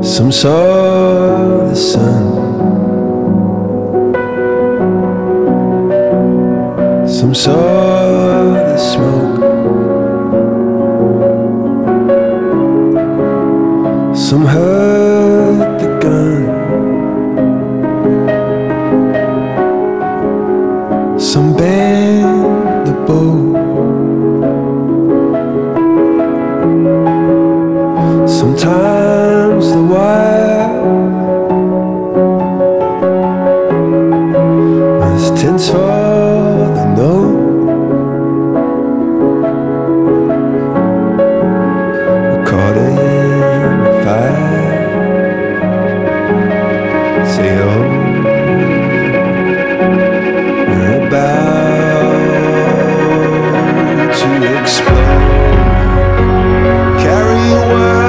Some saw the sun, some saw the smoke, some heard the gun, some bent the bow, sometimes the wire was tense for the no. We're caught in the fire. Say oh, we're about to explode. Carry a word.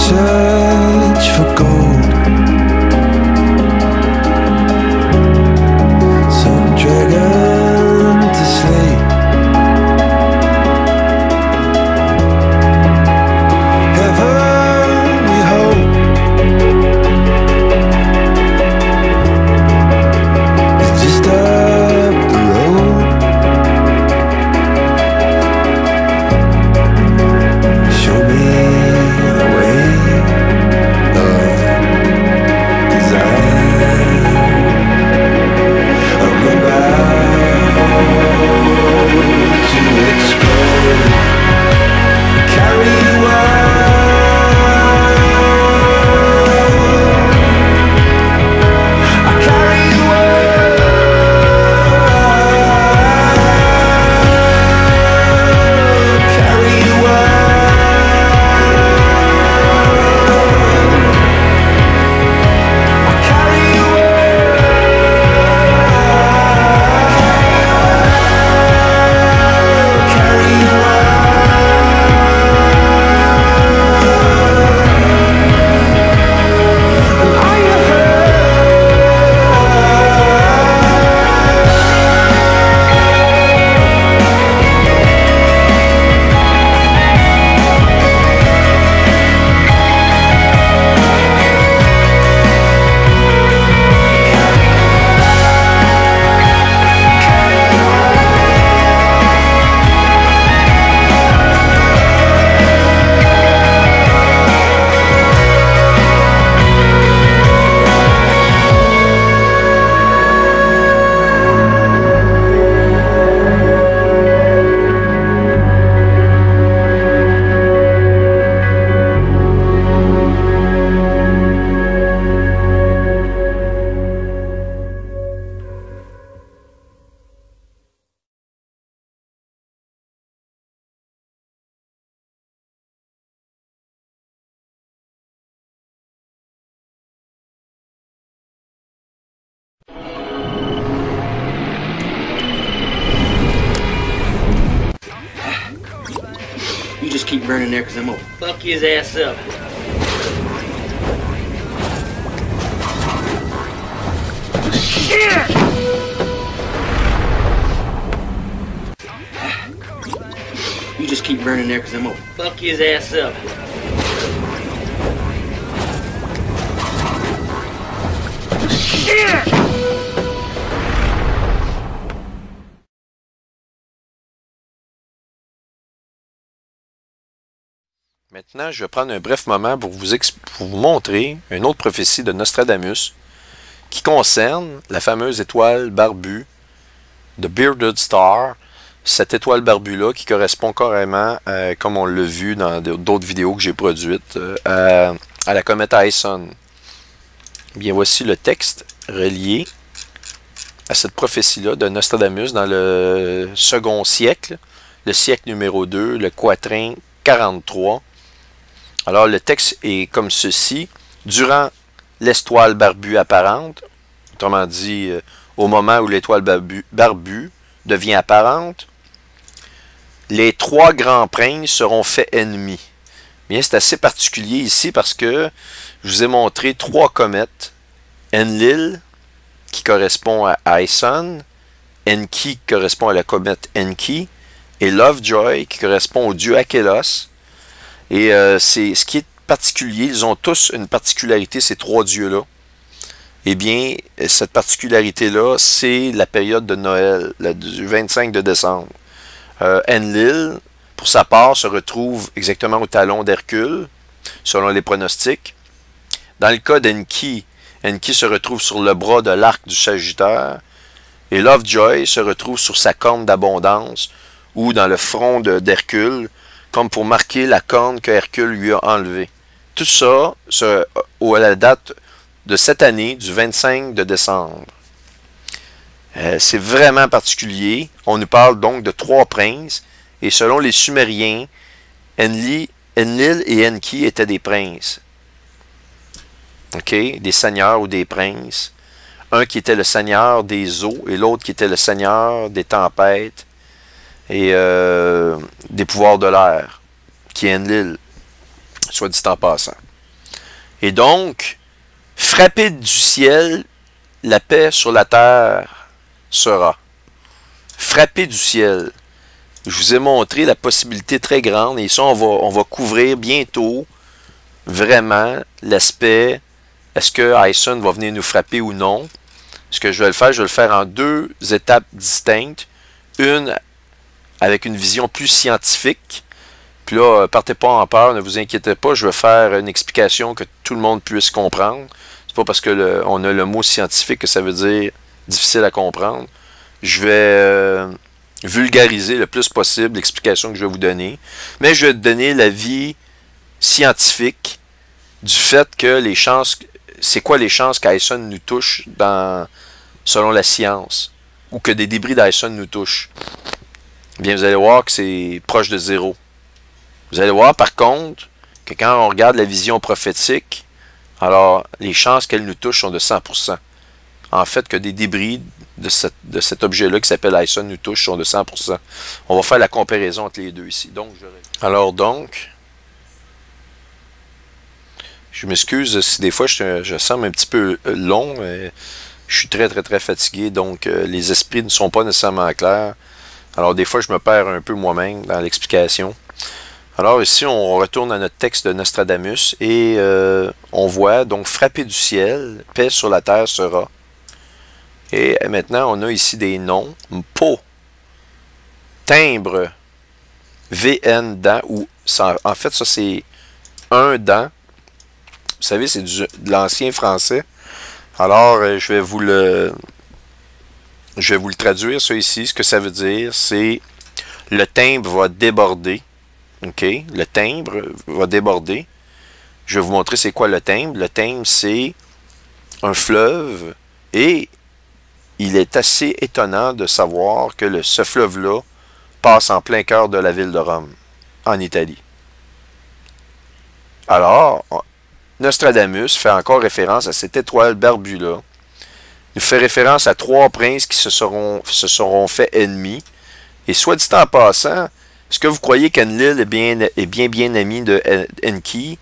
Search for gold, some dragon to slay. Heaven we hope, it's just up the road. Show me the way. You just keep burning there, because I'm gonna fuck his ass up. Shit! You just keep burning there, because I'm gonna fuck his ass up. Shit! Maintenant, je vais prendre un bref moment pour vous montrer une autre prophétie de Nostradamus qui concerne la fameuse étoile barbue de Bearded Star, cette étoile barbue-là qui correspond carrément, comme on l'a vu dans d'autres vidéos que j'ai produites, à la comète Ison. Bien, voici le texte relié à cette prophétie-là de Nostradamus dans le second siècle, le siècle numéro 2, le quatrain 43. Alors, le texte est comme ceci. Durant l'étoile barbue apparente, autrement dit, au moment où l'étoile barbue devient apparente, les 3 grands princes seront faits ennemis. Bien, c'est assez particulier ici parce que je vous ai montré 3 comètes. Enlil, qui correspond à Ison, Enki, qui correspond à la comète Enki, et Lovejoy, qui correspond au dieu Achelos. Et c'est ce qui est particulier, ils ont tous une particularité, ces 3 dieux-là. Eh bien, cette particularité-là, c'est la période de Noël, du 25 de décembre. Enlil, pour sa part, se retrouve exactement au talon d'Hercule, selon les pronostics. Dans le cas d'Enki, Enki se retrouve sur le bras de l'arc du Sagittaire, et Lovejoy se retrouve sur sa corne d'abondance, ou dans le front d'Hercule, comme pour marquer la corne que Hercule lui a enlevée. Tout ça, à la date de cette année, du 25 de décembre. C'est vraiment particulier. On nous parle donc de 3 princes, et selon les Sumériens, Enlil et Enki étaient des princes. OK? Des seigneurs ou des princes. Un qui était le seigneur des eaux, et l'autre qui était le seigneur des tempêtes et des pouvoirs de l'air, qui est Enlil, soit dit en passant. Et donc, frappé du ciel, la paix sur la terre sera. Frappé du ciel. Je vous ai montré la possibilité très grande, et ça, on va couvrir bientôt vraiment l'aspect, est-ce que Ison va venir nous frapper ou non. Ce que je vais le faire en 2 étapes distinctes. Une avec une vision plus scientifique. Puis là, partez pas en peur, ne vous inquiétez pas, je vais faire une explication que tout le monde puisse comprendre. C'est pas parce que on a le mot scientifique que ça veut dire difficile à comprendre. Je vais vulgariser le plus possible l'explication que je vais vous donner. Mais je vais te donner l'avis scientifique du fait que les chances, c'est quoi les chances qu'Ison nous touche selon la science, ou que des débris d'Ison nous touchent. Bien, vous allez voir que c'est proche de 0. Vous allez voir par contre que quand on regarde la vision prophétique, alors les chances qu'elle nous touche sont de 100%. En fait, que des débris de cet objet-là qui s'appelle Ison nous touchent sont de 100%. On va faire la comparaison entre les deux ici. Alors donc, je m'excuse si des fois je semble un petit peu long. Je suis très fatigué, donc les esprits ne sont pas nécessairement clairs. Alors des fois je me perds un peu moi-même dans l'explication. Alors ici on retourne à notre texte de Nostradamus et on voit donc frapper du ciel, paix sur la terre sera. Et maintenant on a ici des noms, Mpo, timbre, VN dent, ou en fait ça c'est un dent. Vous savez, c'est de l'ancien français. Alors, je vais vous le traduire, ça ici. Ce que ça veut dire, c'est le timbre va déborder. OK? Le timbre va déborder. Je vais vous montrer c'est quoi le timbre. Le timbre, c'est un fleuve. Et il est assez étonnant de savoir que ce fleuve-là passe en plein cœur de la ville de Rome, en Italie. Alors, Nostradamus fait encore référence à cette étoile barbue-là. Il fait référence à 3 princes qui se seront fait ennemis. Et soit dit en passant, est-ce que vous croyez qu'Enlil est bien ami de Enki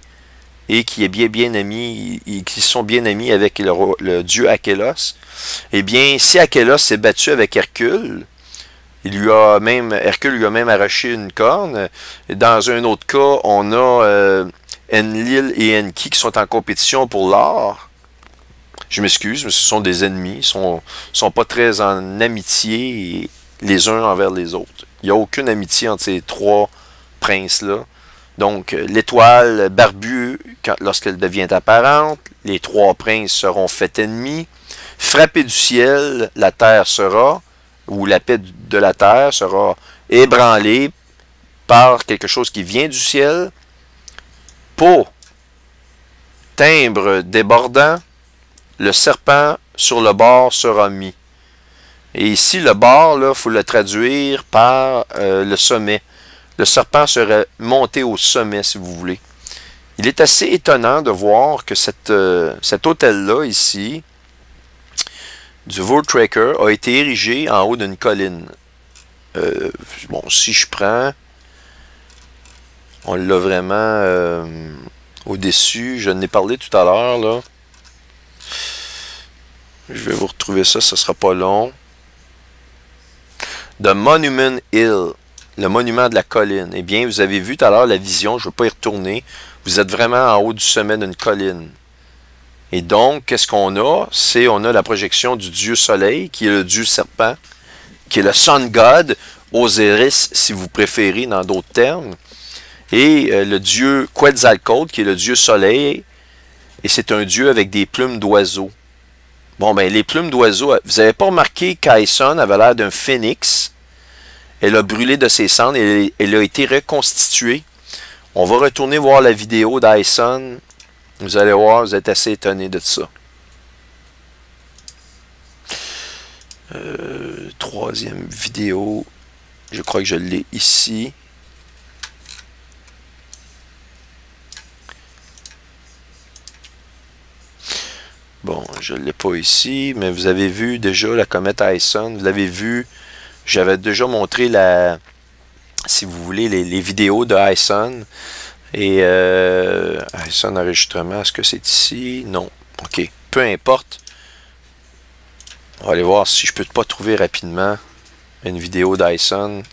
et qui est bien ami, qui sont bien amis avec le dieu Achelos? Eh bien, si Achelos s'est battu avec Hercule, Hercule lui a même arraché une corne. Et dans un autre cas, on a Enlil et Enki qui sont en compétition pour l'or. Je m'excuse, mais ce sont des ennemis. Ils sont pas très en amitié les uns envers les autres. Il n'y a aucune amitié entre ces 3 princes-là. Donc, l'étoile barbue, lorsqu'elle devient apparente, les 3 princes seront faits ennemis. Frappés du ciel, la terre sera. ou la paix de la terre sera ébranlée par quelque chose qui vient du ciel. Pour timbre débordant, le serpent sur le bord sera mis. Et ici, le bord, il faut le traduire par le sommet. Le serpent serait monté au sommet, si vous voulez. Il est assez étonnant de voir que cet hôtel-là, ici, du Voortrekker, a été érigé en haut d'une colline. Bon, si je prends, on l'a vraiment au-dessus. Je n'ai parlé tout à l'heure, là. Je vais vous retrouver ça, ce ne sera pas long. The Monument Hill, le monument de la colline. Eh bien, vous avez vu tout à l'heure la vision, je ne veux pas y retourner. Vous êtes vraiment en haut du sommet d'une colline. Et donc, qu'est-ce qu'on a? On a la projection du dieu soleil, qui est le dieu serpent, qui est le Sun God, Osiris, si vous préférez, dans d'autres termes. Et le dieu Quetzalcoatl, qui est le dieu soleil, et c'est un dieu avec des plumes d'oiseaux. Bon, ben, les plumes d'oiseaux, vous n'avez pas remarqué qu'Aison avait l'air d'un phénix. Elle a brûlé de ses cendres et elle a été reconstituée. On va retourner voir la vidéo d'Aison. Vous allez voir, vous êtes assez étonnés de ça. Troisième vidéo. Je crois que je l'ai ici. Bon, je ne l'ai pas ici, mais vous avez vu déjà la comète Aison. Vous l'avez vu. J'avais déjà montré si vous voulez, les vidéos de Aison. Et Aison enregistrement, est-ce que c'est ici? Non. OK. Peu importe. On va aller voir si je peux pas trouver rapidement une vidéo d'Aison.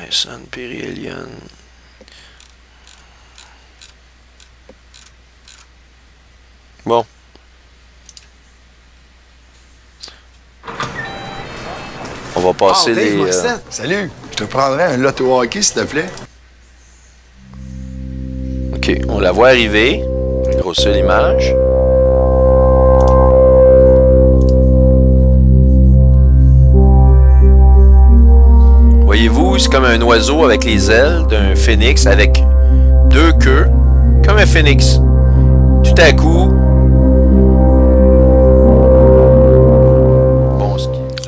Aison Perihelion. Bon. On va passer Dave les... Morissette, salut! Je te prendrais un loto hockey, s'il te plaît. OK, on la voit arriver. Grossir l'image. Voyez-vous, c'est comme un oiseau avec les ailes d'un phénix avec deux queues, comme un phénix. Tout à coup... Bon,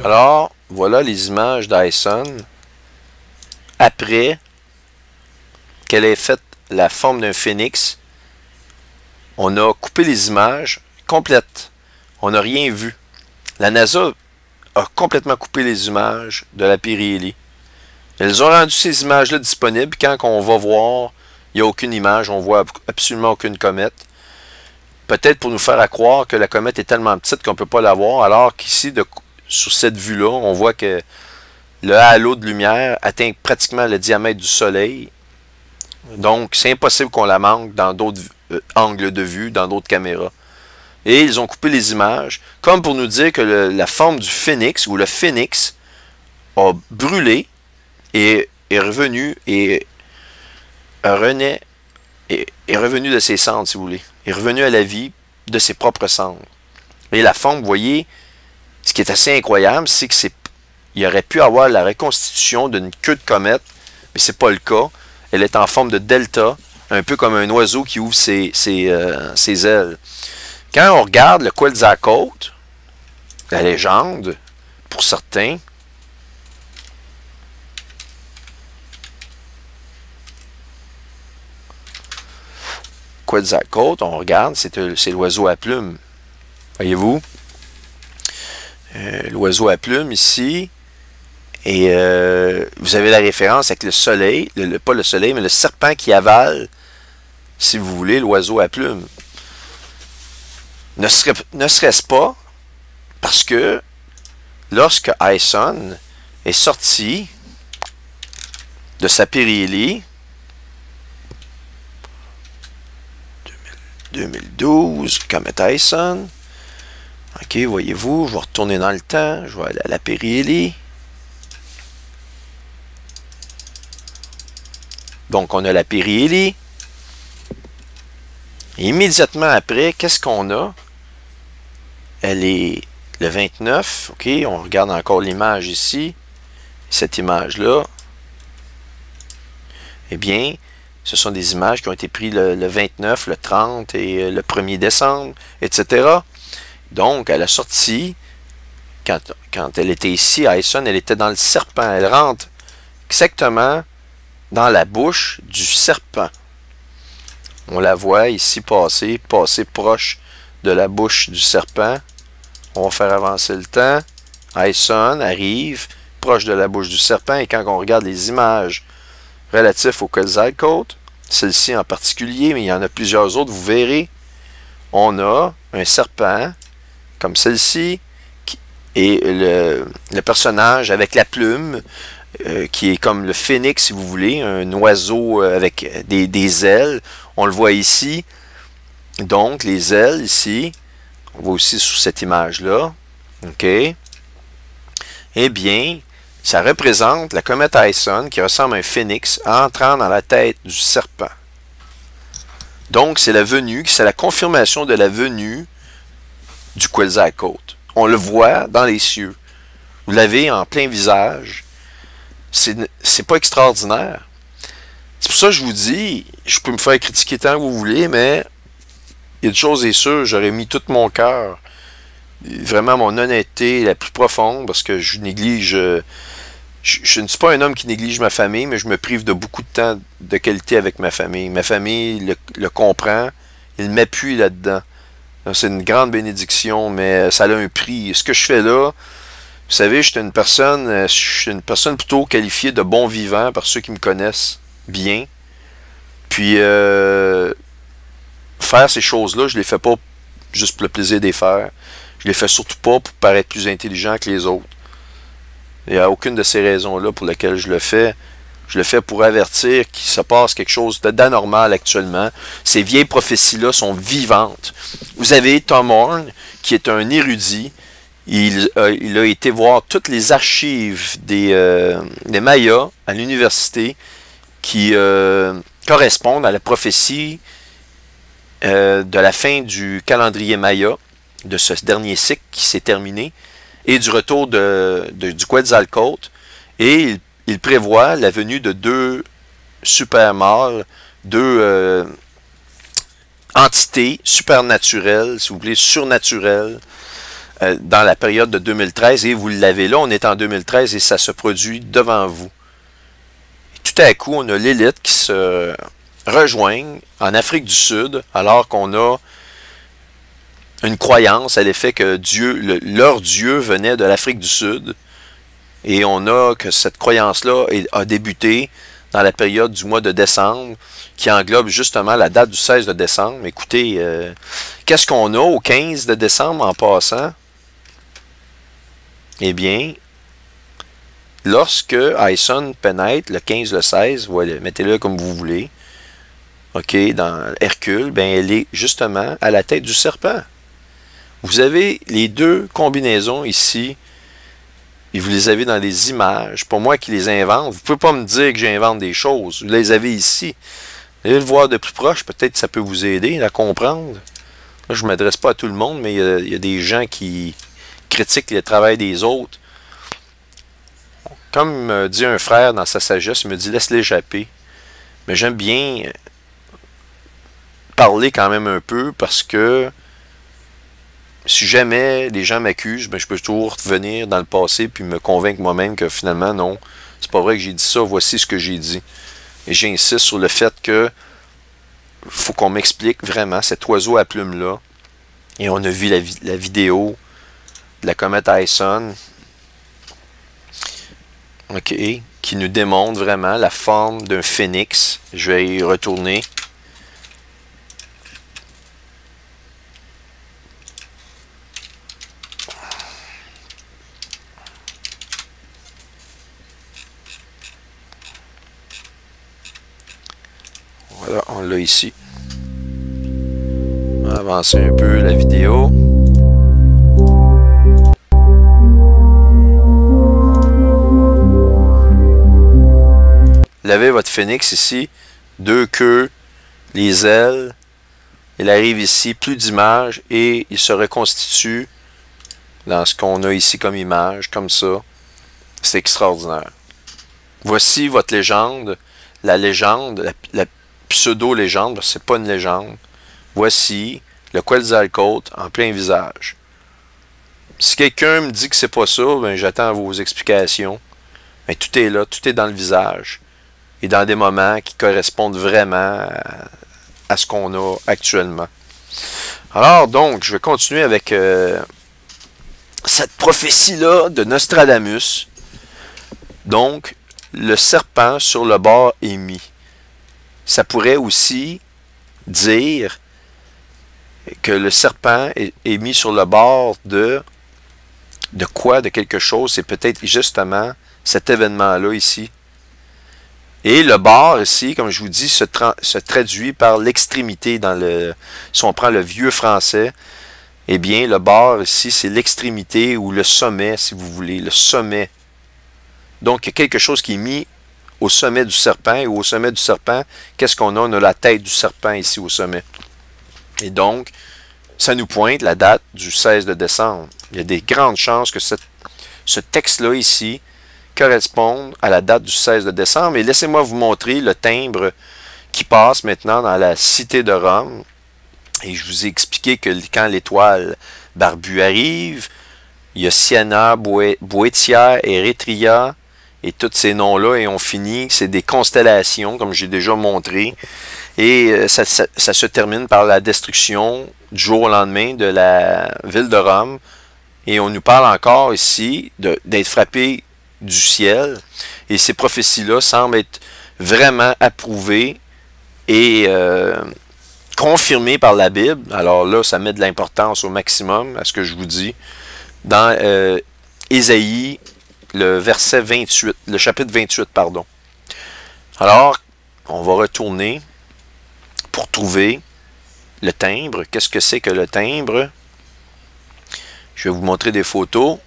alors, voilà les images d'Aison après qu'elle ait fait la forme d'un phénix. On a coupé les images complètes. On n'a rien vu. La NASA a complètement coupé les images de la Périhélie. Elles ont rendu ces images-là disponibles. Quand on va voir, il n'y a aucune image. On voit absolument aucune comète. Peut-être pour nous faire croire que la comète est tellement petite qu'on ne peut pas la voir. Alors qu'ici, sur cette vue-là, on voit que le halo de lumière atteint pratiquement le diamètre du Soleil. Donc, c'est impossible qu'on la manque dans d'autres angles de vue, dans d'autres caméras. Et ils ont coupé les images, comme pour nous dire que la forme du phénix, ou le phénix, a brûlé et est revenu et est revenu de ses cendres, si vous voulez. Est revenu à la vie de ses propres cendres. Et la forme, vous voyez, ce qui est assez incroyable, c'est que il aurait pu avoir la reconstitution d'une queue de comète, mais c'est pas le cas. Elle est en forme de delta, un peu comme un oiseau qui ouvre ses ailes. Quand on regarde le Quetzalcoatl, la légende, pour certains, Quetzalcoatl, on regarde, c'est l'oiseau à plumes. Voyez-vous? L'oiseau à plumes ici. Et vous avez la référence avec le soleil, pas le soleil, mais le serpent qui avale, si vous voulez, l'oiseau à plumes. Ne serait-ce pas parce que lorsque Aison est sorti de sa périhélie, 2012, comète Aison, ok, voyez-vous, je vais retourner dans le temps, je vais aller à la périhélie. Donc, on a la périhélie. Et immédiatement après, qu'est-ce qu'on a? Elle est le 29. OK, on regarde encore l'image ici. Cette image-là. Eh bien, ce sont des images qui ont été prises le 29, le 30 et le 1er décembre, etc. Donc, à la sortie, quand elle était ici, Aison, elle était dans le serpent. Elle rentre exactement dans la bouche du serpent. On la voit ici passer proche de la bouche du serpent. On va faire avancer le temps. Aison arrive proche de la bouche du serpent. Et quand on regarde les images relatives au Quetzalcoatl, celle-ci en particulier, mais il y en a plusieurs autres, vous verrez, on a un serpent comme celle-ci et le personnage avec la plume qui est comme le phénix, si vous voulez, un oiseau avec des ailes. On le voit ici. Donc, les ailes ici, on voit aussi sous cette image-là. OK? Eh bien, ça représente la comète Aison qui ressemble à un phénix entrant dans la tête du serpent. Donc, c'est la venue, c'est la confirmation de la venue du Quetzalcoatl. On le voit dans les cieux. Vous l'avez en plein visage. C'est pas extraordinaire. C'est pour ça que je vous dis, je peux me faire critiquer tant que vous voulez, mais il y a une chose est sûre, j'aurais mis tout mon cœur, vraiment mon honnêteté la plus profonde, parce que je néglige, je ne suis pas un homme qui néglige ma famille, mais je me prive de beaucoup de temps de qualité avec ma famille. Ma famille le comprend, il m'appuie là-dedans. C'est une grande bénédiction, mais ça a un prix. Ce que je fais là, vous savez, je suis une personne plutôt qualifiée de bon vivant par ceux qui me connaissent bien. Puis, faire ces choses-là, je les fais pas juste pour le plaisir de les faire. Je les fais surtout pas pour paraître plus intelligent que les autres. Il n'y a aucune de ces raisons-là pour lesquelles je le fais. Je le fais pour avertir qu'il se passe quelque chose d'anormal actuellement. Ces vieilles prophéties-là sont vivantes. Vous avez Tom Horn, qui est un érudit. Il a été voir toutes les archives des Mayas à l'université qui correspondent à la prophétie de la fin du calendrier Maya, de ce dernier cycle qui s'est terminé, et du retour du Quetzalcoatl. Et il prévoit la venue de deux super mâles, deux entités supernaturelles, si vous voulez, surnaturelles, dans la période de 2013. Et vous l'avez là, on est en 2013 et ça se produit devant vous. Et tout à coup, on a l'élite qui se rejoignent en Afrique du Sud, alors qu'on a une croyance à l'effet que leur Dieu venait de l'Afrique du Sud. Et on a que cette croyance-là a débuté dans la période du mois de décembre, qui englobe justement la date du 16 de décembre. Écoutez, qu'est-ce qu'on a au 15 de décembre en passant? Eh bien, lorsque Aison pénètre, le 15, le 16, voilà, mettez-le comme vous voulez, OK, dans Hercule, ben elle est justement à la tête du serpent. Vous avez les deux combinaisons ici, et vous les avez dans les images. Pour moi qui les invente, vous ne pouvez pas me dire que j'invente des choses. Vous les avez ici. Vous allez le voir de plus proche, peut-être que ça peut vous aider à comprendre. Là, je ne m'adresse pas à tout le monde, mais il y a des gens qui critiquent le travail des autres. Comme me dit un frère dans sa sagesse, il me dit « laisse-les échapper ». Mais j'aime bien parler quand même un peu parce que si jamais les gens m'accusent, ben je peux toujours revenir dans le passé puis me convaincre moi-même que finalement, non, c'est pas vrai que j'ai dit ça, voici ce que j'ai dit. Et j'insiste sur le fait que faut qu'on m'explique vraiment cet oiseau à plumes-là. Et on a vu la vidéo de la comète Aison, OK, qui nous démontre vraiment la forme d'un phénix. Je vais y retourner. Voilà, on l'a ici. On va avancer un peu la vidéo. Vous avez votre phénix ici. 2 queues, les ailes. Il arrive ici, plus d'images, et il se reconstitue dans ce qu'on a ici comme image, comme ça. C'est extraordinaire. Voici votre légende, la légende, la pseudo-légende, c'est pas une légende. Voici le Quetzalcoatl en plein visage. Si quelqu'un me dit que c'est pas ça, ben j'attends vos explications. Mais tout est là, tout est dans le visage. Et dans des moments qui correspondent vraiment à ce qu'on a actuellement. Alors donc, je vais continuer avec cette prophétie-là de Nostradamus. Donc, le serpent sur le bord est mis. Ça pourrait aussi dire que le serpent est mis sur le bord de quoi? De quelque chose. C'est peut-être justement cet événement-là ici. Et le bord ici, comme je vous dis, se traduit par l'extrémité dans le. Si on prend le vieux français, eh bien, le bord ici, c'est l'extrémité ou le sommet, si vous voulez, le sommet. Donc, il y a quelque chose qui est mis au sommet du serpent. Et au sommet du serpent, qu'est-ce qu'on a? On a la tête du serpent ici au sommet. Et donc, ça nous pointe la date du 16 de décembre. Il y a des grandes chances que ce texte-là ici corresponde à la date du 16 de décembre. Et laissez-moi vous montrer le timbre qui passe maintenant dans la cité de Rome. Et je vous ai expliqué que quand l'étoile barbue arrive, il y a Siena, Boetia, Eretria, et tous ces noms-là, et on finit, c'est des constellations, comme j'ai déjà montré. Et ça se termine par la destruction du jour au lendemain de la ville de Rome. Et on nous parle encore ici d'être frappé du ciel. Et ces prophéties-là semblent être vraiment approuvées et confirmées par la Bible. Alors là, ça met de l'importance au maximum à ce que je vous dis. Dans Ésaïe, le verset 28, le chapitre 28, pardon. Alors, on va retourner pour trouver le timbre. Qu'est-ce que c'est que le timbre? Je vais vous montrer des photos.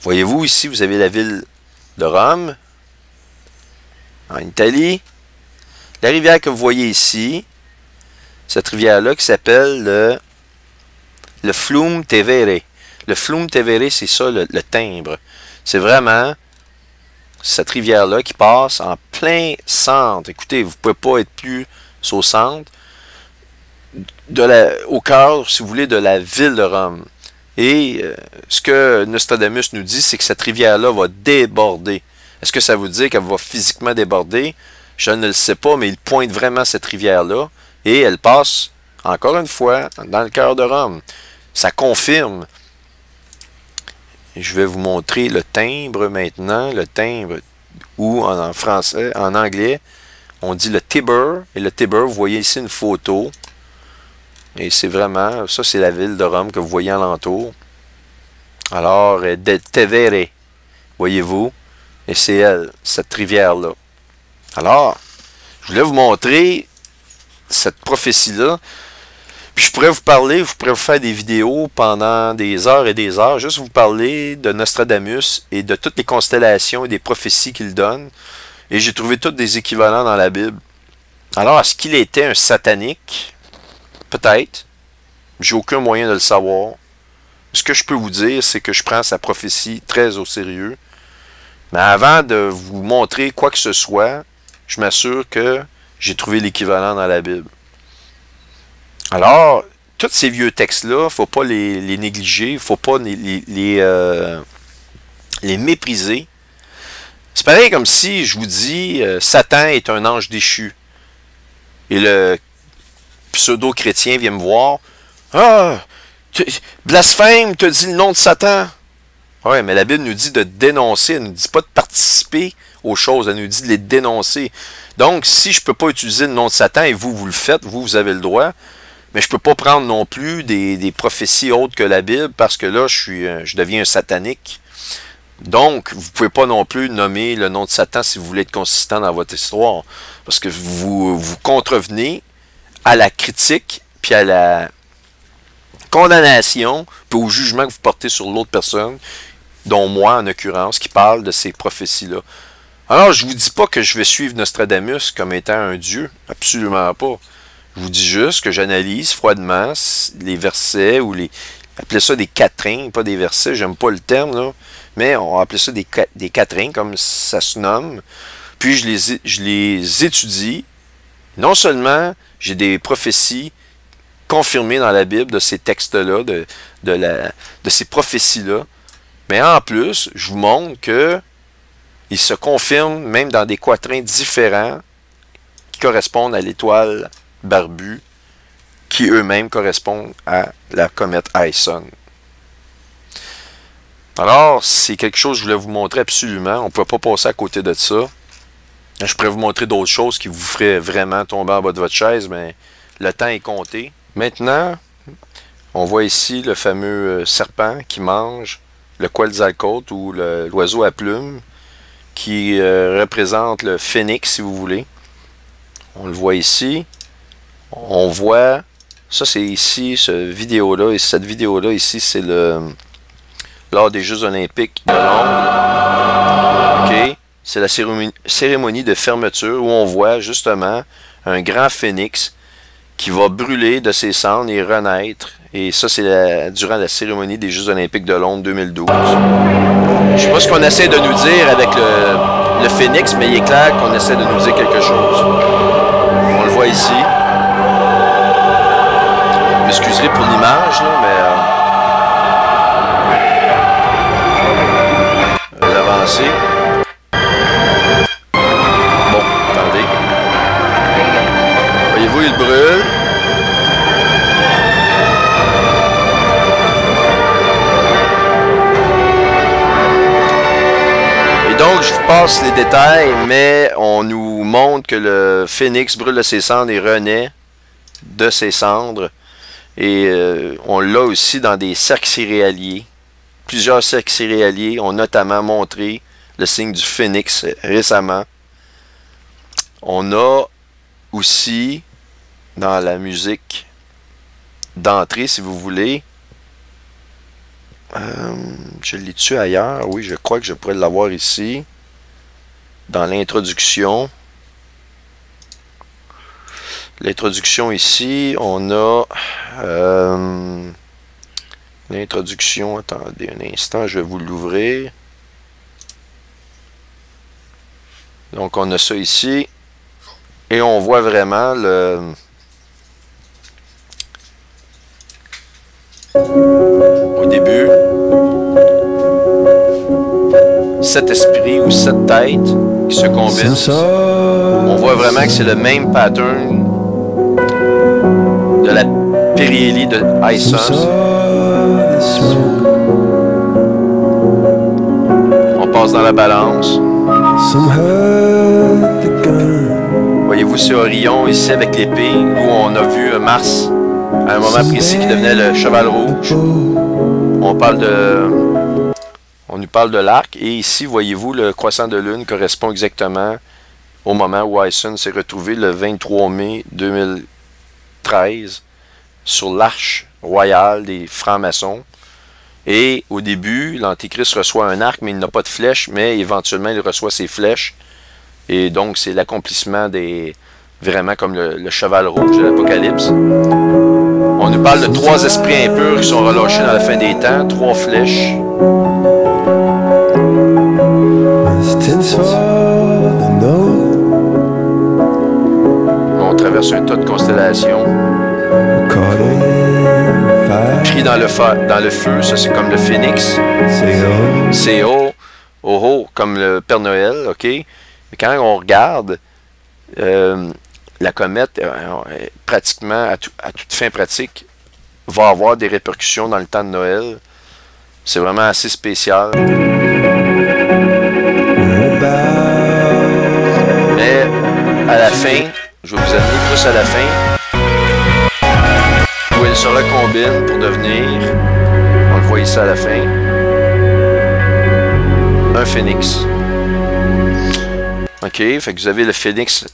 Voyez-vous, ici, vous avez la ville de Rome, en Italie. La rivière que vous voyez ici, cette rivière-là qui s'appelle le Fiume Tevere. Le Fiume Tevere, c'est ça, le timbre. C'est vraiment cette rivière-là qui passe en plein centre. Écoutez, vous ne pouvez pas être plus au centre, au cœur, si vous voulez, de la ville de Rome. Et ce que Nostradamus nous dit, c'est que cette rivière-là va déborder. Est-ce que ça veut dire qu'elle va physiquement déborder? Je ne le sais pas, mais il pointe vraiment cette rivière-là. Et elle passe, encore une fois, dans le cœur de Rome. Ça confirme. Et je vais vous montrer le timbre maintenant. Le timbre, ou en français, en anglais, on dit le Tiber. Et le Tiber, vous voyez ici une photo. Et c'est vraiment, ça c'est la ville de Rome que vous voyez alentour. Alors, de Tevere, voyez-vous, et c'est elle, cette rivière-là. Alors, je voulais vous montrer cette prophétie-là. Puis je pourrais vous parler, je pourrais vous faire des vidéos pendant des heures et des heures, juste vous parler de Nostradamus et de toutes les constellations et des prophéties qu'il donne. Et j'ai trouvé tous des équivalents dans la Bible. Alors, est-ce qu'il était un satanique? Peut-être. J'ai aucun moyen de le savoir. Ce que je peux vous dire, c'est que je prends sa prophétie très au sérieux. Mais avant de vous montrer quoi que ce soit, je m'assure que j'ai trouvé l'équivalent dans la Bible. Alors, tous ces vieux textes-là, il ne faut pas les négliger, il ne faut pas les mépriser. C'est pareil comme si je vous dis Satan est un ange déchu. Et le pseudo-chrétien vient me voir. Ah, blasphème, te dit le nom de Satan. Oui, mais la Bible nous dit de dénoncer, elle ne nous dit pas de participer aux choses, elle nous dit de les dénoncer. Donc, si je ne peux pas utiliser le nom de Satan et vous le faites, vous avez le droit, mais je ne peux pas prendre non plus des prophéties autres que la Bible parce que là, je deviens un satanique. Donc, vous ne pouvez pas non plus nommer le nom de Satan si vous voulez être consistant dans votre histoire. Parce que vous contrevenez à la critique, puis à la condamnation, puis au jugement que vous portez sur l'autre personne, dont moi en l'occurrence, qui parle de ces prophéties-là. Alors, je vous dis pas que je vais suivre Nostradamus comme étant un dieu. Absolument pas. Je vous dis juste que j'analyse froidement les versets ou les... Appelez ça des quatrains, pas des versets, j'aime pas le terme, là. Mais on va appeler ça des quatrains, comme ça se nomme. Puis je les étudie. Non seulement j'ai des prophéties confirmées dans la Bible de ces textes-là, de ces prophéties-là, mais en plus, je vous montre que ils se confirment même dans des quatrains différents qui correspondent à l'étoile barbue, qui eux-mêmes correspondent à la comète Ison. Alors, c'est quelque chose que je voulais vous montrer absolument. On ne peut pas passer à côté de ça. Je pourrais vous montrer d'autres choses qui vous feraient vraiment tomber en bas de votre chaise, mais le temps est compté. Maintenant, on voit ici le fameux serpent qui mange le Quetzalcoatl ou l'oiseau à plumes qui représente le phénix, si vous voulez. On le voit ici. On voit, ça c'est ici, cette vidéo-là ici, c'est lors des Jeux Olympiques de Londres. OK? C'est la cérémonie de fermeture où on voit justement un grand phénix qui va brûler de ses cendres et renaître. Et ça, c'est durant la cérémonie des Jeux Olympiques de Londres 2012. Je sais pas ce qu'on essaie de nous dire avec le phénix, mais il est clair qu'on essaie de nous dire quelque chose. On le voit ici. Je m'excuserai pour l'image, là, mais... l'avancer. Bon, attendez. Voyez-vous, il brûle. Et donc, je vous passe les détails, mais on nous montre que le phénix brûle de ses cendres et renaît de ses cendres. Et on l'a aussi dans des cercles céréaliers. Plusieurs cercles céréaliers ont notamment montré le signe du phénix récemment. On a aussi dans la musique d'entrée, si vous voulez, je l'ai-tu ailleurs? Oui, je crois que je pourrais l'avoir ici. Dans l'introduction. L'introduction ici, on a l'introduction, attendez un instant, je vais vous l'ouvrir. Donc on a ça ici, et on voit vraiment au début, 7 esprits ou 7 têtes qui se combinent. On voit vraiment que c'est le même pattern de la périhélie de Ison. On passe dans la balance. Voyez-vous, c'est Orion ici avec l'épée, où on a vu Mars à un moment précis qui devenait le cheval rouge. On nous parle de l'arc, et ici, voyez-vous, le croissant de lune correspond exactement au moment où Ison s'est retrouvé le 23 mai 2013 sur l'arche royale des francs-maçons. Et au début, l'Antéchrist reçoit un arc, mais il n'a pas de flèche, mais éventuellement, il reçoit ses flèches. Et donc, c'est l'accomplissement des... vraiment comme le cheval rouge de l'Apocalypse. On nous parle de 3 esprits impurs qui sont relâchés dans la fin des temps, 3 flèches. On traverse un tas de constellations. Pris dans le feu, ça c'est comme le phénix. C'est oh, comme le Père Noël, ok? Mais quand on regarde, la comète, pratiquement, à toute fin pratique, va avoir des répercussions dans le temps de Noël. C'est vraiment assez spécial. Mais à la fin, je vais vous amener plus à la fin, où elle se recombine pour devenir, on le voit ici à la fin, un phénix. Ok, fait que vous avez le phénix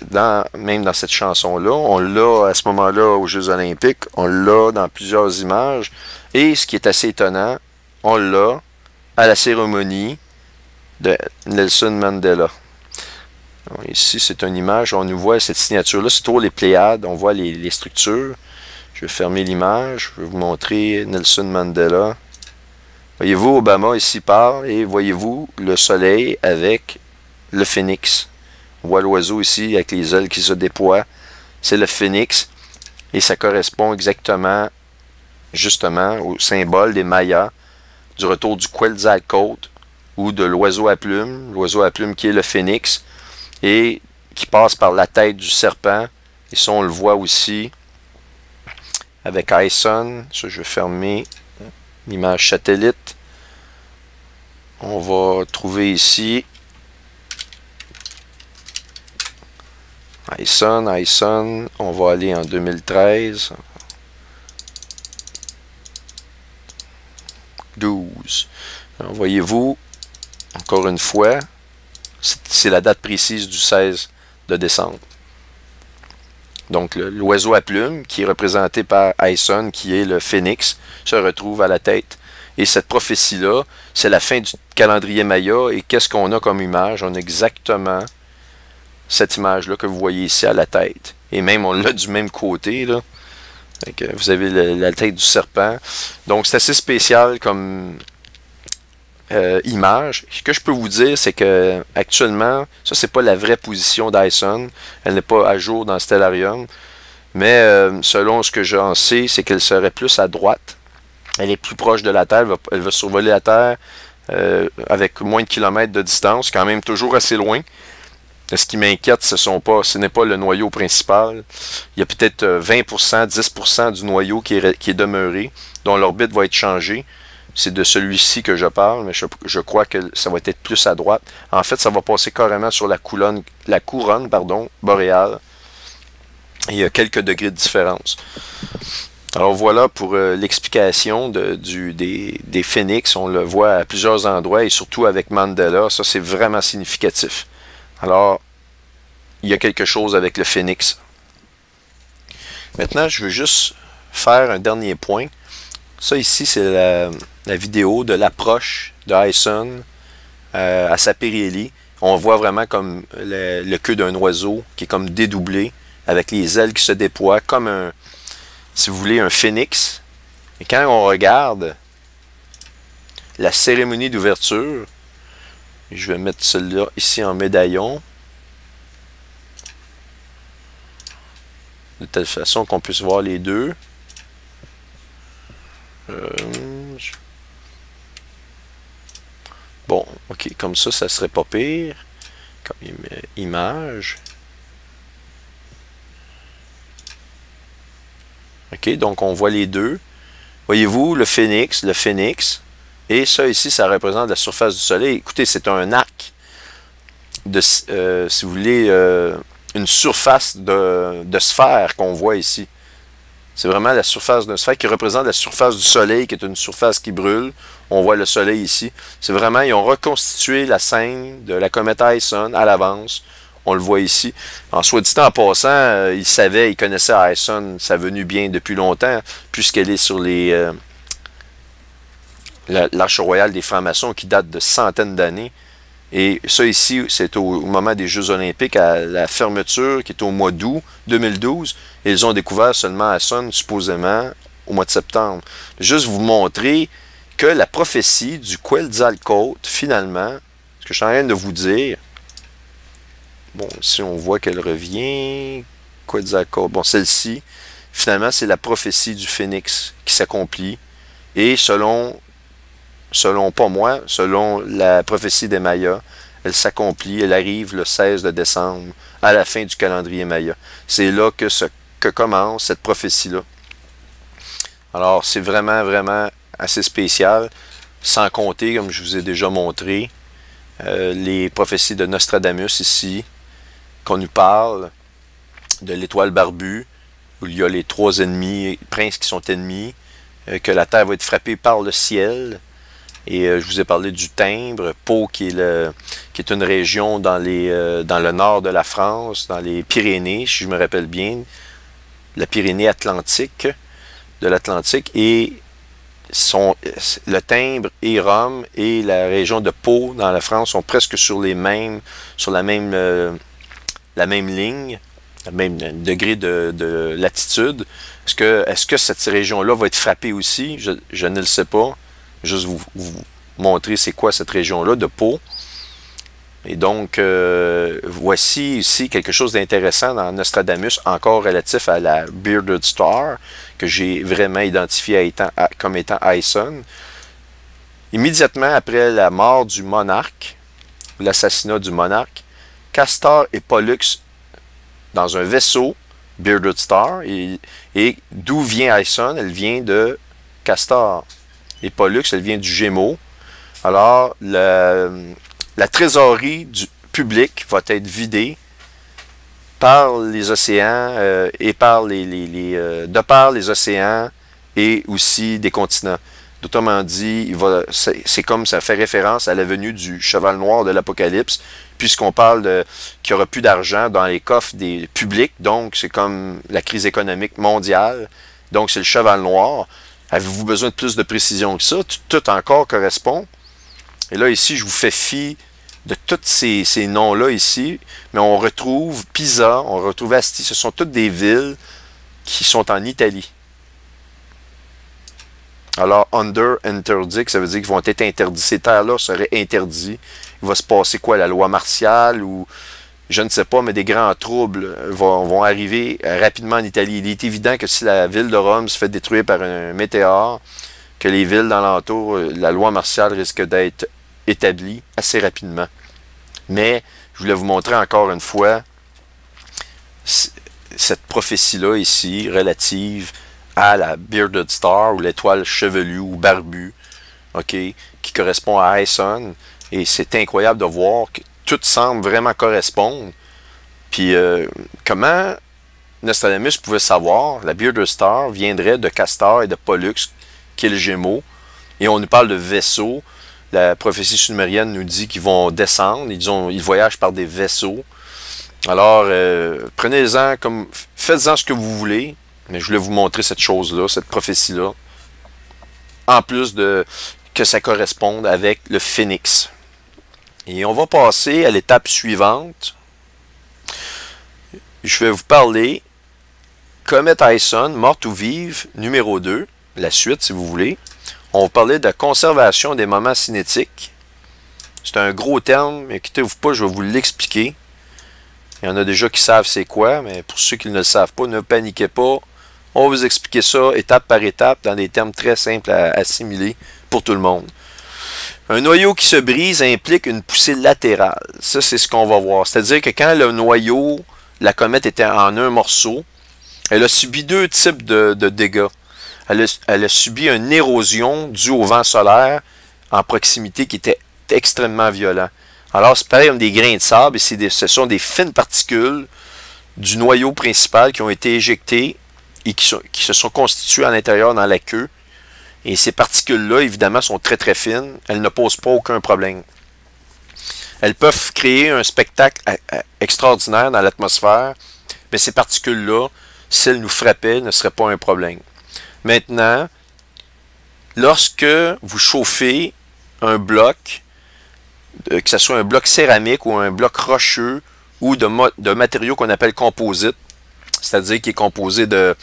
même dans cette chanson-là. On l'a à ce moment-là aux Jeux Olympiques. On l'a dans plusieurs images. Et ce qui est assez étonnant, on l'a à la cérémonie de Nelson Mandela. Ici, c'est une image. On nous voit cette signature-là. C'est toujours les Pléiades. On voit les structures. Je vais fermer l'image. Je vais vous montrer Nelson Mandela. Voyez-vous, Obama ici parle. Et voyez-vous le soleil avec le phénix. On voit l'oiseau ici avec les ailes qui se déploient. C'est le phénix. Et ça correspond exactement, justement, au symbole des Mayas, du retour du Quetzalcoatl ou de l'oiseau à plumes. L'oiseau à plumes qui est le phénix. Et qui passe par la tête du serpent. Et ça, on le voit aussi avec ISON. Ça, je vais fermer l'image satellite. On va trouver ici ISON. On va aller en 2013. 12. Voyez-vous, encore une fois, c'est la date précise du 16 de décembre. Donc, l'oiseau à plumes, qui est représenté par ISON, qui est le phénix, se retrouve à la tête. Et cette prophétie-là, c'est la fin du calendrier Maya. Et qu'est-ce qu'on a comme image? On a exactement cette image-là que vous voyez ici à la tête. Et même, on l'a du même côté, là. Donc, vous avez la tête du serpent. Donc, c'est assez spécial comme image. Ce que je peux vous dire, c'est que actuellement, ça c'est pas la vraie position d'ISON. Elle n'est pas à jour dans Stellarium. Mais selon ce que j'en sais, c'est qu'elle serait plus à droite. Elle est plus proche de la Terre. Elle va survoler la Terre avec moins de kilomètres de distance. Quand même toujours assez loin. Ce qui m'inquiète, ce n'est pas le noyau principal. Il y a peut-être 20%, 10% du noyau qui est demeuré, dont l'orbite va être changée. C'est de celui-ci que je parle, mais je crois que ça va être plus à droite. En fait, ça va passer carrément sur la couronne boréale. Il y a quelques degrés de différence. Alors voilà pour l'explication des phénix. On le voit à plusieurs endroits et surtout avec Mandela. Ça, c'est vraiment significatif. Alors, il y a quelque chose avec le phénix. Maintenant, je veux juste faire un dernier point. Ça ici, c'est la vidéo de l'approche de ISON à Saperieli. On voit vraiment comme le queue d'un oiseau qui est comme dédoublé, avec les ailes qui se déploient, comme un, si vous voulez, un phénix. Et quand on regarde la cérémonie d'ouverture, je vais mettre celui-là ici en médaillon, de telle façon qu'on puisse voir les deux. Bon, ok, comme ça serait pas pire. Comme image. Ok, donc on voit les deux. Voyez-vous, le phénix. Et ça ici, ça représente la surface du soleil. Écoutez, c'est un arc de, si vous voulez, une surface de sphère qu'on voit ici. C'est vraiment la surface d'une sphère qui représente la surface du soleil, qui est une surface qui brûle. On voit le soleil ici. C'est vraiment, ils ont reconstitué la scène de la comète ISON à l'avance. On le voit ici. En soit dit en passant, ils connaissaient ISON, sa venue bien depuis longtemps, puisqu'elle est sur l'Arche royale des francs-maçons qui date de centaines d'années. Et ça ici, c'est au moment des Jeux olympiques, à la fermeture, qui est au mois d'août 2012. Et ils ont découvert seulement ISON, supposément, au mois de septembre. Juste vous montrer que la prophétie du Quetzalcoatl, finalement, ce que je suis en train de vous dire, bon, ici on voit qu'elle revient, Quetzalcoatl, bon, celle-ci, finalement, c'est la prophétie du phénix qui s'accomplit. Et selon pas moi, selon la prophétie des Mayas, elle s'accomplit, elle arrive le 16 de décembre, à la fin du calendrier Maya. C'est là que commence cette prophétie-là. Alors, c'est vraiment, vraiment assez spécial, sans compter, comme je vous ai déjà montré, les prophéties de Nostradamus ici, qu'on nous parle de l'étoile barbue, où il y a les trois ennemis, princes qui sont ennemis, que la terre va être frappée par le ciel. Et je vous ai parlé du timbre, Pau qui est une région dans le nord de la France, dans les Pyrénées, si je me rappelle bien, la Pyrénées atlantique, de l'Atlantique, et le timbre et Rome et la région de Pau dans la France sont presque sur la même la même ligne, le même degré de latitude. Est-ce que cette région-là va être frappée aussi? Je ne le sais pas. Juste vous montrer c'est quoi cette région-là de Pau. Et donc, voici ici quelque chose d'intéressant dans Nostradamus, encore relatif à la Bearded Star, que j'ai vraiment identifié comme étant Aeson. Immédiatement après la mort du monarque, l'assassinat du monarque, Castor et Pollux, dans un vaisseau, Bearded Star, et d'où vient Aeson? Elle vient de Castor. Et Pollux, elle vient du Gémeaux. Alors, la trésorerie du public va être vidée par les océans et de par les océans et aussi des continents. Autrement dit, c'est comme ça fait référence à la venue du cheval noir de l'Apocalypse, puisqu'on parle qu'il n'y aura plus d'argent dans les coffres des publics, donc c'est comme la crise économique mondiale, donc c'est le cheval noir. Avez-vous besoin de plus de précision que ça? Tout encore correspond. Et là, ici, je vous fais fi de tous ces noms-là ici, mais on retrouve Pisa, on retrouve Asti, ce sont toutes des villes qui sont en Italie. Alors, under interdict, ça veut dire qu'ils vont être interdits. Ces terres-là seraient interdites. Il va se passer quoi? La loi martiale ou je ne sais pas, mais des grands troubles vont arriver rapidement en Italie. Il est évident que si la ville de Rome se fait détruire par un météore, que les villes d'alentour, la loi martiale risque d'être établie assez rapidement. Mais, je voulais vous montrer encore une fois cette prophétie-là ici, relative à la Bearded Star, ou l'étoile chevelue ou barbue, okay, qui correspond à Aeson. Et c'est incroyable de voir que tout semble vraiment correspondre. Puis, comment Nostradamus pouvait savoir, la Bearded Star viendrait de Castor et de Pollux, qui est le Gémeaux. Et on nous parle de vaisseaux. La prophétie sumérienne nous dit qu'ils vont descendre. Ils voyagent par des vaisseaux. Alors, prenez-en comme... Faites-en ce que vous voulez. Mais je voulais vous montrer cette chose-là, cette prophétie-là. En plus de que ça corresponde avec le phénix. Et on va passer à l'étape suivante. Je vais vous parler Comète Aeson, morte ou vive, numéro 2. La suite, si vous voulez. On va parler de la conservation des moments cinétiques. C'est un gros terme, mais inquiétez-vous pas, je vais vous l'expliquer. Il y en a déjà qui savent c'est quoi, mais pour ceux qui ne le savent pas, ne paniquez pas. On va vous expliquer ça étape par étape dans des termes très simples à assimiler pour tout le monde. Un noyau qui se brise implique une poussée latérale. Ça, c'est ce qu'on va voir. C'est-à-dire que quand le noyau, la comète était en un morceau, elle a subi deux types de dégâts. Elle a subi une érosion due au vent solaire en proximité qui était extrêmement violent. Alors, c'est pareil comme des grains de sable, et ce sont des fines particules du noyau principal qui ont été éjectées et qui se sont constituées à l'intérieur dans la queue. Et ces particules-là, évidemment, sont très très fines. Elles ne posent pas aucun problème. Elles peuvent créer un spectacle extraordinaire dans l'atmosphère, mais ces particules-là, si elles nous frappaient, ne seraient pas un problème. Maintenant, lorsque vous chauffez un bloc, que ce soit un bloc céramique ou un bloc rocheux ou de matériaux qu'on appelle composites, c'est-à-dire qui est composé de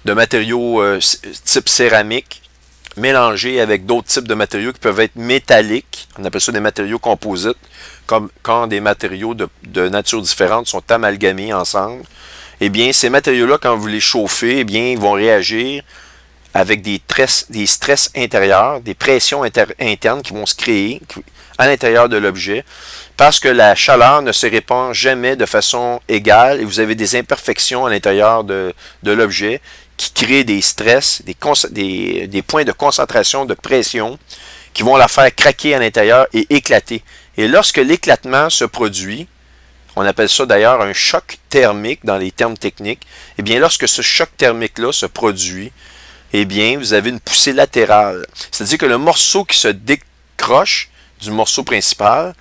matériaux type céramique, mélangés avec d'autres types de matériaux qui peuvent être métalliques, on appelle ça des matériaux composites, comme quand des matériaux de nature différente sont amalgamés ensemble. Eh bien, ces matériaux-là, quand vous les chauffez, eh bien, ils vont réagir avec des stress intérieurs, des pressions internes qui vont se créer à l'intérieur de l'objet, parce que la chaleur ne se répand jamais de façon égale et vous avez des imperfections à l'intérieur de l'objet qui créent des stress, des points de concentration, de pression qui vont la faire craquer à l'intérieur et éclater. Et lorsque l'éclatement se produit, on appelle ça d'ailleurs un choc thermique dans les termes techniques, eh bien lorsque ce choc thermique-là se produit, eh bien vous avez une poussée latérale. C'est-à-dire que le morceau qui se décroche du morceau principal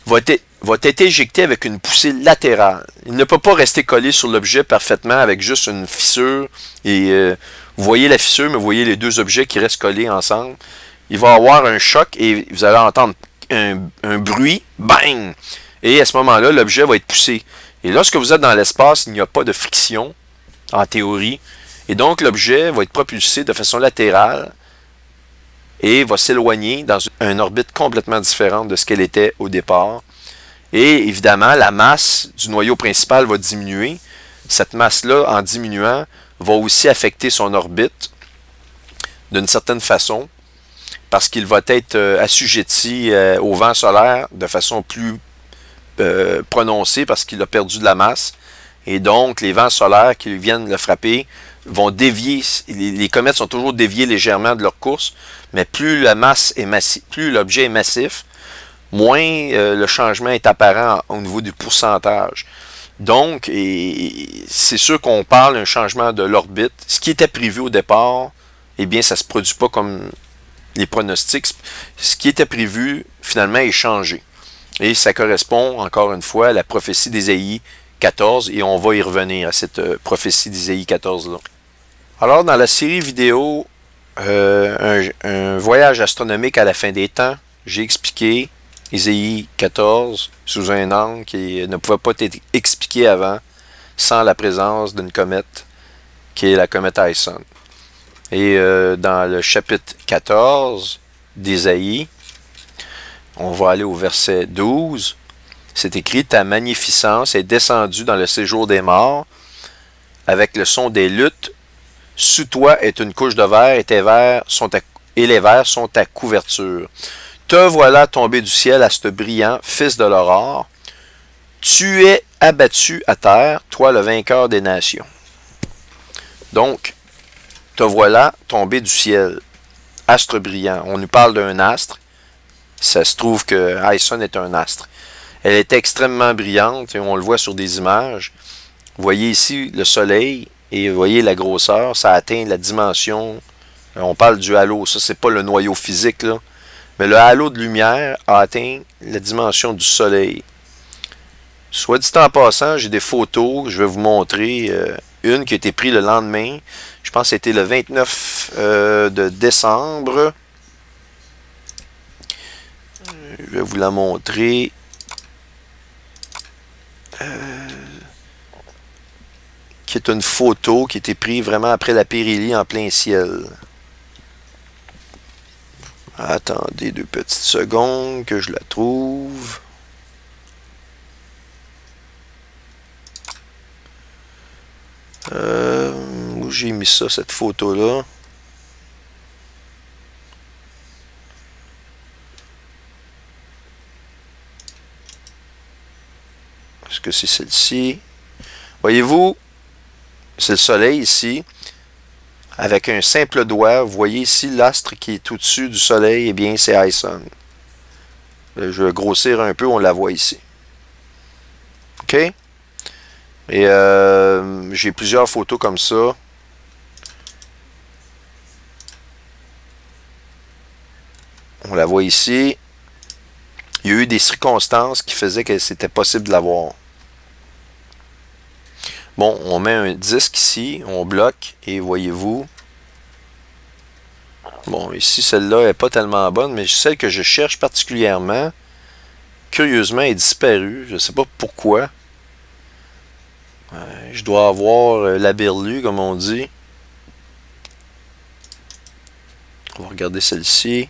va être éjecté avec une poussée latérale. Il ne peut pas rester collé sur l'objet parfaitement avec juste une fissure. Et vous voyez la fissure, mais vous voyez les deux objets qui restent collés ensemble. Il va y avoir un choc et vous allez entendre un bruit, bang! Et à ce moment-là, l'objet va être poussé. Et lorsque vous êtes dans l'espace, il n'y a pas de friction, en théorie. Et donc, l'objet va être propulsé de façon latérale et va s'éloigner dans une orbite complètement différente de ce qu'elle était au départ. Et évidemment, la masse du noyau principal va diminuer. Cette masse-là, en diminuant, va aussi affecter son orbite d'une certaine façon, parce qu'il va être assujetti au vent solaire de façon plus prononcée, parce qu'il a perdu de la masse. Et donc, les vents solaires qui viennent le frapper vont dévier. Les comètes sont toujours déviées légèrement de leur course, mais plus la masse est massive, plus l'objet est massif, moins le changement est apparent au niveau du pourcentage. Donc, c'est sûr qu'on parle d'un changement de l'orbite. Ce qui était prévu au départ, eh bien, ça ne se produit pas comme les pronostics. Ce qui était prévu, finalement, est changé. Et ça correspond, encore une fois, à la prophétie d'Ésaïe 14, et on va y revenir à cette prophétie d'Ésaïe 14-là. Alors, dans la série vidéo un voyage astronomique à la fin des temps, j'ai expliqué Ésaïe 14 sous un angle qui ne pouvait pas être expliqué avant sans la présence d'une comète, qui est la comète Ison. Et dans le chapitre 14 d'Ésaïe, on va aller au verset 12. C'est écrit: ta magnificence est descendue dans le séjour des morts, avec le son des luttes. Sous toi est une couche de verre, et les vers sont ta couverture. Te voilà tombé du ciel, astre brillant, fils de l'aurore. Tu es abattu à terre, toi le vainqueur des nations. Donc, te voilà tombé du ciel, astre brillant. On nous parle d'un astre. Ça se trouve que Ison est un astre. Elle est extrêmement brillante et on le voit sur des images. Vous voyez ici le soleil et vous voyez la grosseur. Ça atteint la dimension. On parle du halo. Ça, c'est pas le noyau physique, là. Mais le halo de lumière a atteint la dimension du soleil. Soit dit en passant, j'ai des photos que je vais vous montrer. Une qui a été prise le lendemain. Je pense que c'était le 29 de décembre. Je vais vous la montrer. Qui est une photo qui a été prise vraiment après la périhélie en plein ciel. Attendez 2 petites secondes que je la trouve. Où j'ai mis ça, cette photo-là? Est-ce que c'est celle-ci? Voyez-vous, c'est le soleil ici. Avec un simple doigt, vous voyez ici l'astre qui est au-dessus du soleil, eh bien c'est Ison. Je vais grossir un peu, on la voit ici. OK? Et j'ai plusieurs photos comme ça. On la voit ici. Il y a eu des circonstances qui faisaient que c'était possible de la voir. Bon, on met un disque ici, on bloque, et voyez-vous. Bon, ici, celle-là n'est pas tellement bonne, mais celle que je cherche particulièrement, curieusement, est disparue. Je ne sais pas pourquoi. Je dois avoir la berlue, comme on dit. On va regarder celle-ci.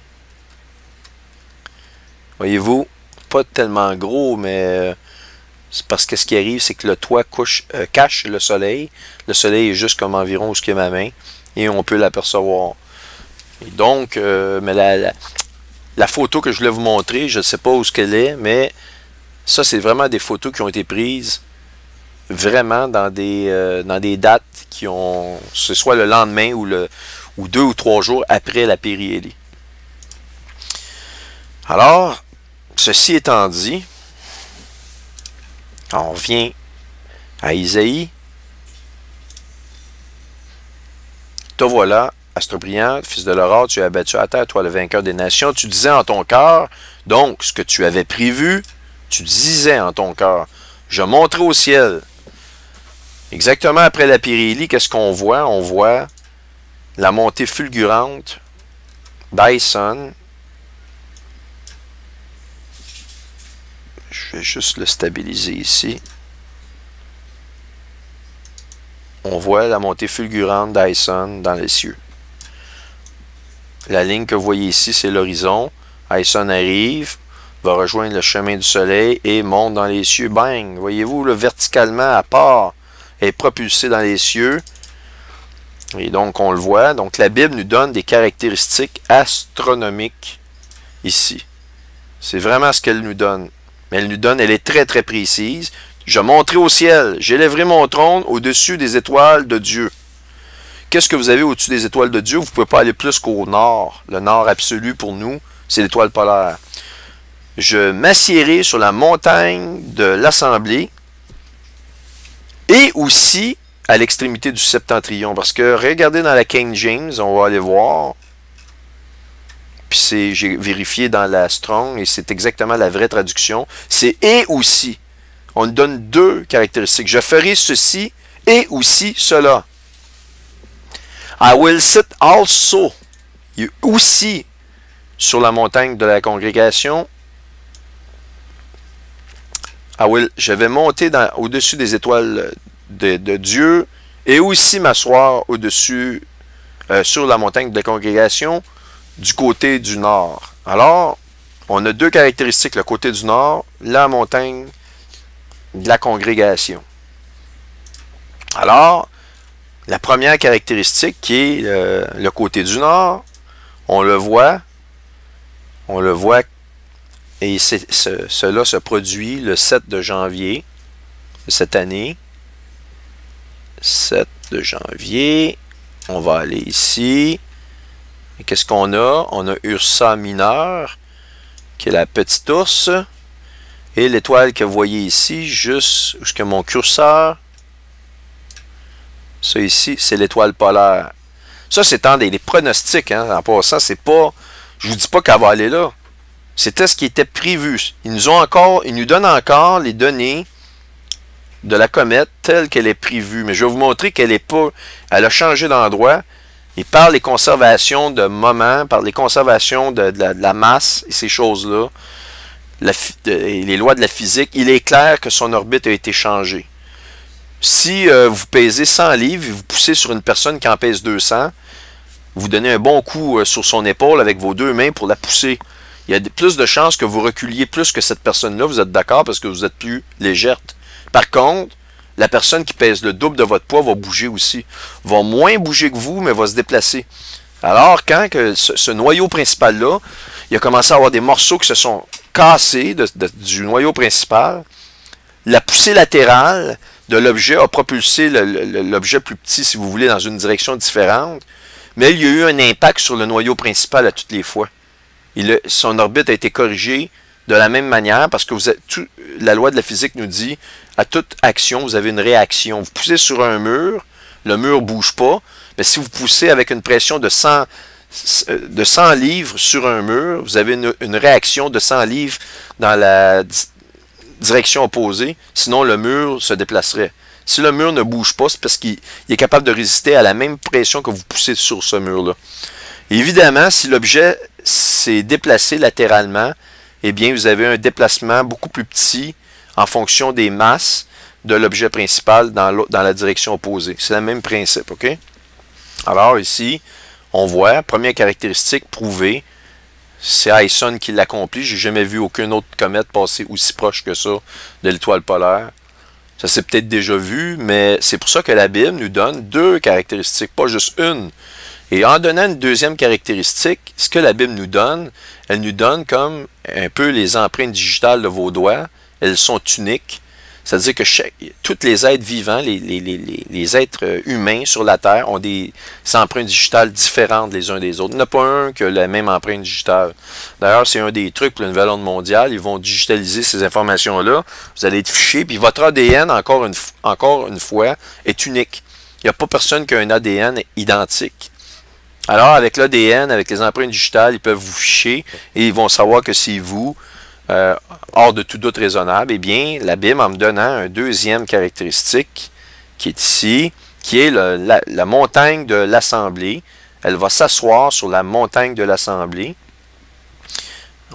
Voyez-vous, pas tellement gros, mais c'est parce que ce qui arrive, c'est que le toit cache le soleil. Le soleil est juste comme environ où est ma main, et on peut l'apercevoir. Et donc, mais la photo que je voulais vous montrer, je ne sais pas où elle est, mais ça, c'est vraiment des photos qui ont été prises vraiment dans des dates qui ont, ce soit le lendemain ou 2 ou 3 jours après la périhélie. Alors, ceci étant dit, on revient à Isaïe. Te voilà, astre brillant, fils de l'aurore, tu es abattu à terre, toi le vainqueur des nations. Tu disais en ton cœur, donc ce que tu avais prévu, tu disais en ton cœur, je monterai au ciel. Exactement après la périhélie, qu'est-ce qu'on voit? On voit la montée fulgurante d'Ison. Je vais juste le stabiliser ici. on voit la montée fulgurante d'Aison dans les cieux. La ligne que vous voyez ici, c'est l'horizon. Aison arrive, va rejoindre le chemin du soleil et monte dans les cieux. Bang! Voyez-vous, là, verticalement, à part, est propulsé dans les cieux. Et donc, on le voit. Donc, la Bible nous donne des caractéristiques astronomiques ici. C'est vraiment ce qu'elle nous donne. Mais elle est très, très précise. Je monterai au ciel, j'élèverai mon trône au-dessus des étoiles de Dieu. Qu'est-ce que vous avez au-dessus des étoiles de Dieu? Vous ne pouvez pas aller plus qu'au nord. Le nord absolu pour nous, c'est l'étoile polaire. Je m'assiérai sur la montagne de l'Assemblée et aussi à l'extrémité du septentrion. Parce que regardez dans la King James, on va aller voir. Puis j'ai vérifié dans la Strong et c'est exactement la vraie traduction. C'est « et aussi ». On nous donne deux caractéristiques. Je ferai ceci et aussi cela. I will sit also, aussi, sur la montagne de la congrégation. Je vais monter au-dessus des étoiles de Dieu et aussi m'asseoir au-dessus, sur la montagne de la congrégation du côté du nord. Alors, on a deux caractéristiques, le côté du nord, la montagne de la congrégation. Alors, la première caractéristique qui est le côté du nord, on le voit, et cela se produit le 7 de janvier de cette année. 7 de janvier, on va aller ici. Et qu'est-ce qu'on a? On a Ursa Mineure, qui est la petite ours. Et l'étoile que vous voyez ici, juste où est-ce que mon curseur, ça ici, c'est l'étoile polaire. Ça, c'est dans des pronostics, hein, en passant, c'est pas, je vous dis pas qu'elle va aller là. C'était ce qui était prévu. Ils nous donnent encore les données de la comète telle qu'elle est prévue. Mais je vais vous montrer qu'elle est pas, elle a changé d'endroit. Et par les conservations de moments, par les conservations de la masse et ces choses-là, les lois de la physique, il est clair que son orbite a été changée. Si vous pesez 100 livres et vous poussez sur une personne qui en pèse 200, vous donnez un bon coup sur son épaule avec vos deux mains pour la pousser. Il y a plus de chances que vous reculiez plus que cette personne-là, vous êtes d'accord, parce que vous êtes plus légère. Par contre, la personne qui pèse le double de votre poids va bouger aussi. Va moins bouger que vous, mais va se déplacer. Alors, quand ce noyau principal-là, il a commencé à avoir des morceaux qui se sont cassés du noyau principal, la poussée latérale de l'objet a propulsé l'objet plus petit, si vous voulez, dans une direction différente, mais il y a eu un impact sur le noyau principal à toutes les fois. Son orbite a été corrigée de la même manière, parce que la loi de la physique nous dit, à toute action, vous avez une réaction. Vous poussez sur un mur, le mur ne bouge pas, mais si vous poussez avec une pression de 100 livres sur un mur, vous avez une réaction de 100 livres dans la direction opposée, sinon le mur se déplacerait. Si le mur ne bouge pas, c'est parce qu'il est capable de résister à la même pression que vous poussez sur ce mur-là. Évidemment, si l'objet s'est déplacé latéralement, eh bien, vous avez un déplacement beaucoup plus petit en fonction des masses de l'objet principal dans la direction opposée. C'est le même principe, OK? Alors, ici, on voit, première caractéristique prouvée, c'est Aison qui l'accomplit. J'ai jamais vu aucune autre comète passer aussi proche que ça de l'étoile polaire. Ça s'est peut-être déjà vu, mais c'est pour ça que la Bible nous donne deux caractéristiques, pas juste une. Et en donnant une deuxième caractéristique, ce que la Bible nous donne, elle nous donne comme un peu les empreintes digitales de vos doigts. Elles sont uniques. C'est-à-dire que tous les êtres vivants, les êtres humains sur la Terre ont des empreintes digitales différentes les uns des autres. Il n'y en a pas un qui a la même empreinte digitale. D'ailleurs, c'est un des trucs pour le nouvel ordre mondial. Ils vont digitaliser ces informations-là. Vous allez être fiché. Puis votre ADN, encore une fois, est unique. Il n'y a pas personne qui a un ADN identique. Alors, avec l'ADN, avec les empreintes digitales, ils peuvent vous ficher et ils vont savoir que c'est vous, hors de tout doute raisonnable. Eh bien, la Bible, en me donnant une deuxième caractéristique, qui est ici, qui est la montagne de l'Assemblée. Elle va s'asseoir sur la montagne de l'Assemblée.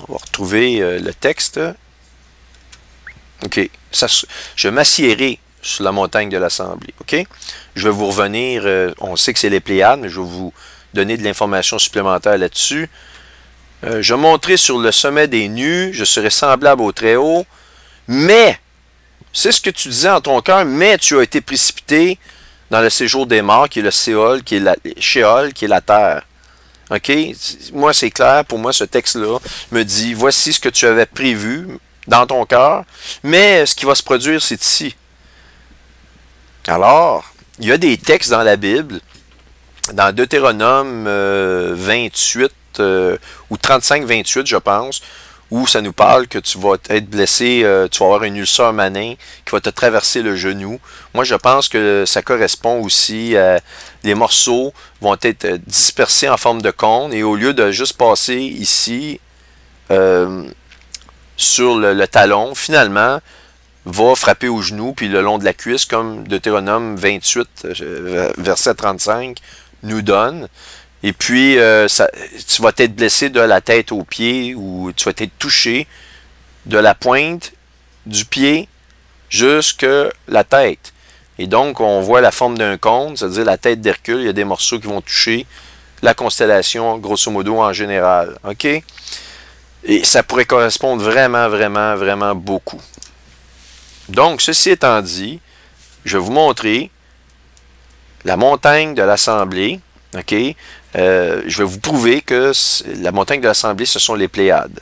On va retrouver le texte. OK. Je m'assiérai. sur la montagne de l'Assemblée. OK? Je vais vous revenir, on sait que c'est les Pléiades, mais je vais vous donner de l'information supplémentaire là-dessus. Je monterai sur le sommet des nues, je serai semblable au Très-Haut, mais, c'est ce que tu disais en ton cœur, mais tu as été précipité dans le séjour des morts, qui est le Séol, qui est Sheol, qui est la terre. OK? Moi, c'est clair, pour moi, ce texte-là me dit, voici ce que tu avais prévu dans ton cœur, mais ce qui va se produire, c'est ici. Alors, il y a des textes dans la Bible, dans Deutéronome 28 ou 35-28, je pense, où ça nous parle que tu vas être blessé, tu vas avoir un ulcère manin qui va te traverser le genou. Moi, je pense que ça correspond aussi à les morceaux vont être dispersés en forme de cône et au lieu de juste passer ici sur le talon, finalement, va frapper au genou puis le long de la cuisse, comme Deutéronome 28, verset 35, nous donne. Et puis, tu vas être blessé de la tête aux pieds ou tu vas être touché de la pointe du pied jusqu'à la tête. Et donc, on voit la forme d'un cône, c'est-à-dire la tête d'Hercule. Il y a des morceaux qui vont toucher la constellation, grosso modo, en général. OK? Et ça pourrait correspondre vraiment, vraiment, vraiment beaucoup. Donc, ceci étant dit, je vais vous montrer la montagne de l'Assemblée. OK? Je vais vous prouver que la montagne de l'Assemblée, ce sont les Pléiades.